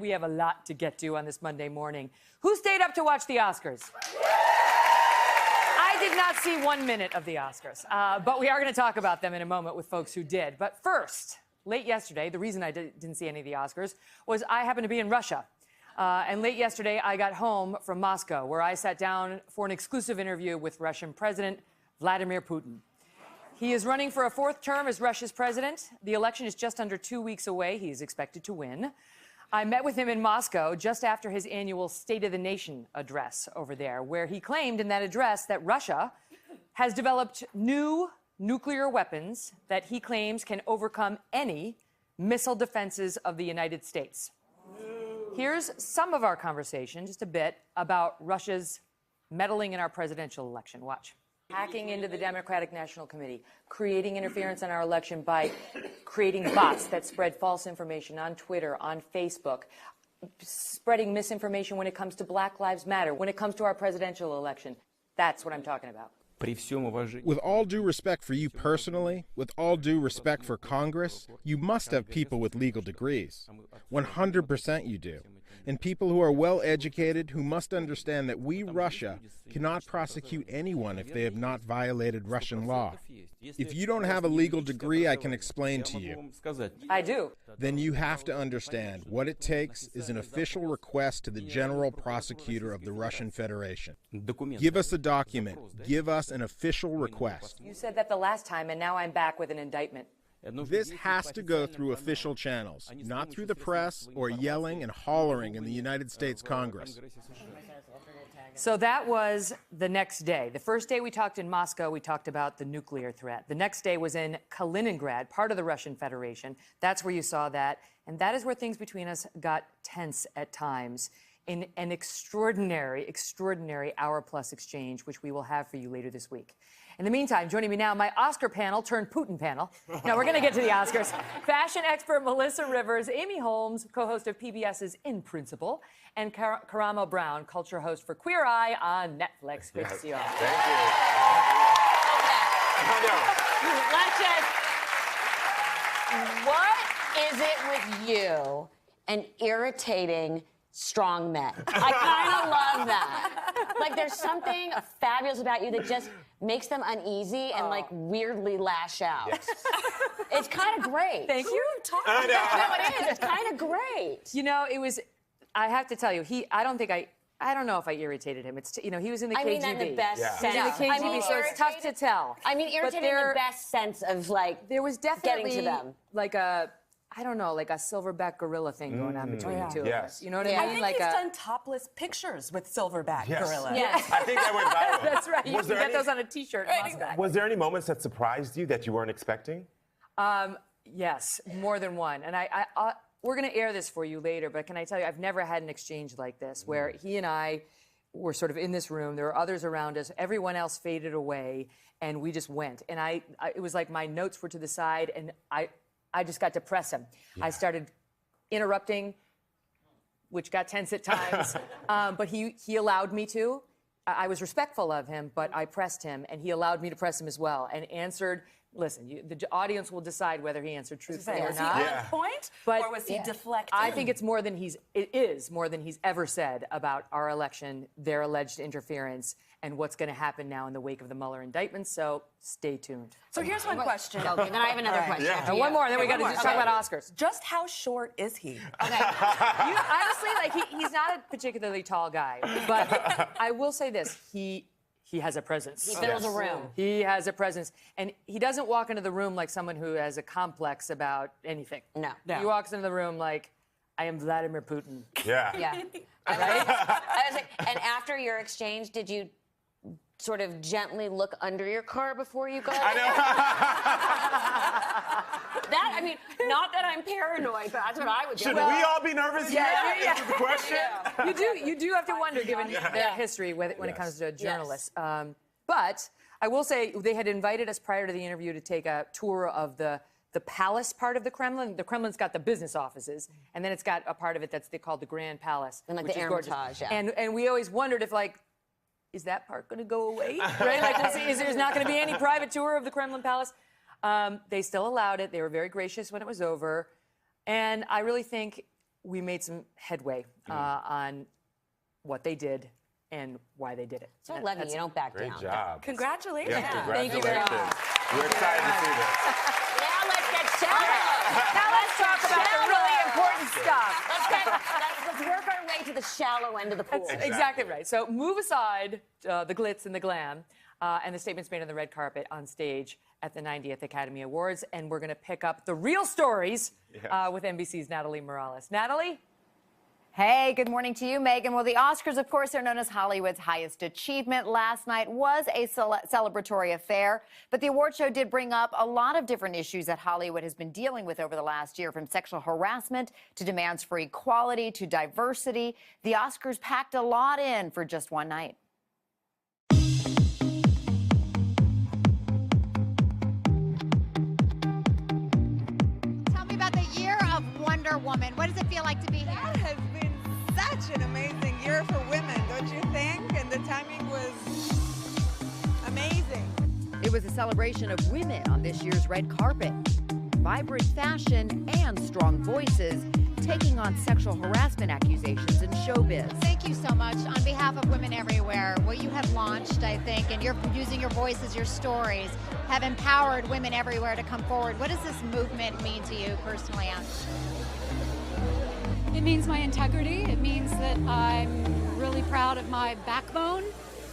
We have a lot to get to on this Monday morning. Who stayed up to watch the Oscars? I did not see 1 minute of the Oscars, but we are going to talk about them in a moment with folks who did. But first, late yesterday, the reason I didn't see any of the Oscars was I happened to be in Russia. And late yesterday, I got home from Moscow, where I sat down for an exclusive interview with Russian President Vladimir Putin. He is running for a fourth term as Russia's president. The election is just under 2 weeks away. He is expected to win. I met with him in Moscow just after his annual State of the Nation address over there, where he claimed in that address that Russia has developed new nuclear weapons that he claims can overcome any missile defenses of the United States. Here's some of our conversation, just a bit, about Russia's meddling in our presidential election. Watch. Hacking into the Democratic National Committee, creating interference in our election by creating bots that spread false information on Twitter, on Facebook, spreading misinformation when it comes to Black Lives Matter, when it comes to our presidential election. That's what I'm talking about. With all due respect for you personally, with all due respect for Congress, you must have people with legal degrees. 100% you do. And people who are well educated who must understand that we, Russia, cannot prosecute anyone if they have not violated Russian law. If you don't have a legal degree, I can explain to you. I do. Then you have to understand what it takes is an official request to the General Prosecutor of the Russian Federation. Give us a document. Give us an official request. You said that the last time, and now I'm back with an indictment. This has to go through official channels, not through the press or yelling and hollering in the United States Congress. So that was the next day. The first day we talked in Moscow, we talked about the nuclear threat. The next day was in Kaliningrad, part of the Russian Federation. That's where you saw that. And that is where things between us got tense at times in an extraordinary hour-plus exchange, which we will have for you later this week. In the meantime, joining me now, my Oscar panel turned Putin panel. Now, we're going to get to the Oscars. Fashion expert Melissa Rivers, Amy Holmes, co-host of PBS's In Principle, and Karamo Brown, culture host for Queer Eye on Netflix. Good to see you all. Thank you. What is it with you and irritating strong men? I kind of love that. Like, there's something fabulous about you that just makes them uneasy and, like, weirdly lash out. Yes. It's kind of great. Thank you. No, it is. It's kind of great. You know, it was, I have to tell you, I don't know if I irritated him. It's, you know, he was in the KGB. I mean that in the best sense. He was in the KGB, so it's tough to tell. I mean, irritating in the best sense of, like, there was definitely getting to them. Like a, I don't know, like a silverback gorilla thing going on between the two of us. You know what I mean? I think like he's done topless pictures with silverback gorilla. Yes. I think that went viral. That's right. You can get those on a T-shirt in Moscow. Was there any moments that surprised you that you weren't expecting? Yes, more than one. And we're going to air this for you later, but can I tell you, I've never had an exchange like this where he and I were sort of in this room. There were others around us. Everyone else faded away, and we just went. And it was like my notes were to the side, and I just got to press him. I started interrupting, which got tense at times, but he allowed me to. I was respectful of him, but I pressed him, and he allowed me to press him as well, and answered. Listen, the audience will decide whether he answered truthfully or not. Was he on point, or was he deflecting? I think it is more than he's ever said about our election, their alleged interference, and what's going to happen now in the wake of the Mueller indictment. So stay tuned. So here's one question. Okay, then I have another question. And one more, then we got to talk about Oscars. Just how short is he? Okay. Honestly, like he's not a particularly tall guy, but I will say this: He has a presence. He fills a room. He has a presence. And he doesn't walk into the room like someone who has a complex about anything. No. He walks into the room like, I am Vladimir Putin. Yeah. Yeah. And after your exchange, did you sort of gently look under your car before you got I That, I mean, not that I'm paranoid, but that's what I would do. Should we all be nervous here? Is the question? You do have to wonder, given their history when it comes to journalists. But I will say they had invited us prior to the interview to take a tour of the palace part of the Kremlin. The Kremlin's got the business offices, and then it's got a part of it that's called the Grand Palace, and like which the is gorgeous. Hermitage, And we always wondered if, like, is that part going to go away? Right? Like, there's not going to be any private tour of the Kremlin Palace. They still allowed it. They were very gracious when it was over. And I really think we made some headway on what they did and why they did it. So I love you. You don't back Great down. job. Congratulations. Yes, Thank you very congratulations. much. We're excited to see this. Now let's get shallow. Now let's talk about the really important stuff. Let's work our way to the shallow end of the pool. That's exactly right. So move aside the glitz and the glam and the statements made on the red carpet on stage at the 90th Academy Awards, and we're going to pick up the real stories with NBC's Natalie Morales. Natalie? Hey, good morning to you, Megyn. Well, the Oscars, of course, are known as Hollywood's highest achievement. Last night was a celebratory affair, but the award show did bring up a lot of different issues that Hollywood has been dealing with over the last year, from sexual harassment to demands for equality to diversity. The Oscars packed a lot in for just one night. Tell me about the year of Wonder Woman. What does it feel like to be here? That has been such an amazing year for women, don't you think? And the timing was amazing. It was a celebration of women on this year's red carpet. Vibrant fashion and strong voices taking on sexual harassment accusations in showbiz. Thank you so much. On behalf of Women Everywhere, what you have launched, I think, and you're using your voices, your stories, have empowered women everywhere to come forward. What does this movement mean to you personally, Ash? It means my integrity. It means that I'm really proud of my backbone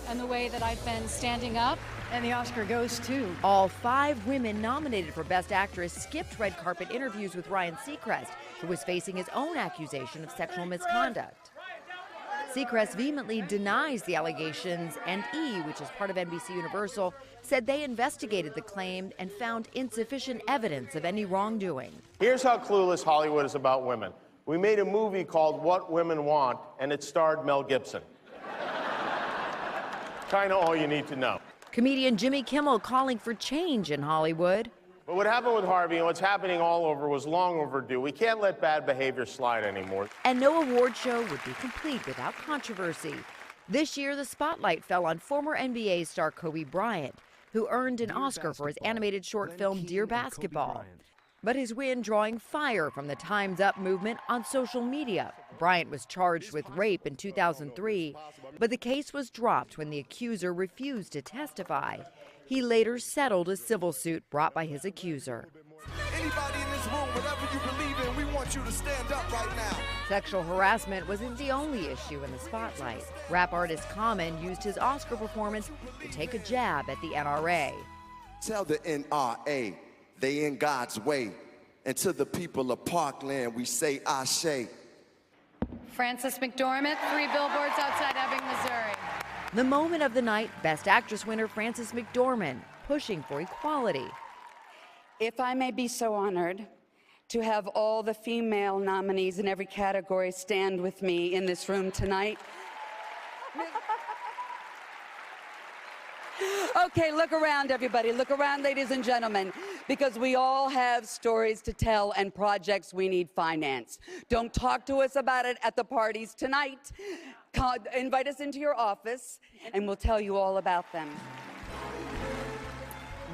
and the way that I've been standing up. And the Oscar goes to all 5 women nominated for Best Actress skipped red carpet interviews with Ryan Seacrest, who was facing his own accusation of sexual misconduct. Seacrest vehemently denies the allegations, and E!, which is part of NBC Universal, said they investigated the claim and found insufficient evidence of any wrongdoing. Here's how clueless Hollywood is about women. We made a movie called What Women Want, and it starred Mel Gibson. Kind of all you need to know. Comedian Jimmy Kimmel calling for change in Hollywood. But what happened with Harvey and what's happening all over was long overdue. We can't let bad behavior slide anymore. And no award show would be complete without controversy. This year, the spotlight fell on former NBA star Kobe Bryant, who earned an Oscar for his animated short film Dear Basketball. But his win drawing fire from the Time's Up movement on social media. Bryant was charged with rape in 2003, but the case was dropped when the accuser refused to testify. He later settled a civil suit brought by his accuser. Anybody in this room, whatever you believe in, we want you to stand up right now. Sexual harassment wasn't the only issue in the spotlight. Rap artist Common used his Oscar performance to take a jab at the NRA. Tell the NRA they in God's way. And to the people of Parkland, we say Ashe. Frances McDormand, 3 billboards outside Ebbing, Missouri. The moment of the night, Best Actress winner Frances McDormand, pushing for equality. If I may be so honored to have all the female nominees in every category stand with me in this room tonight. Okay, look around, everybody. Look around, ladies and gentlemen, because we all have stories to tell and projects we need financed. Don't talk to us about it at the parties tonight. Invite us into your office, and we'll tell you all about them.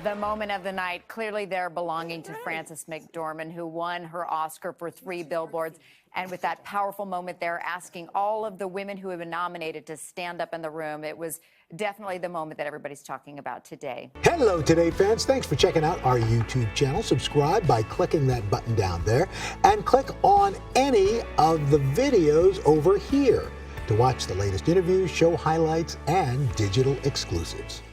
The moment of the night, clearly they're belonging to Frances McDormand, who won her Oscar for 3 billboards. And with that powerful moment there, asking all of the women who have been nominated to stand up in the room, it was definitely the moment that everybody's talking about today. Hello, Today fans. Thanks for checking out our YouTube channel. Subscribe by clicking that button down there and click on any of the videos over here to watch the latest interviews, show highlights, and digital exclusives.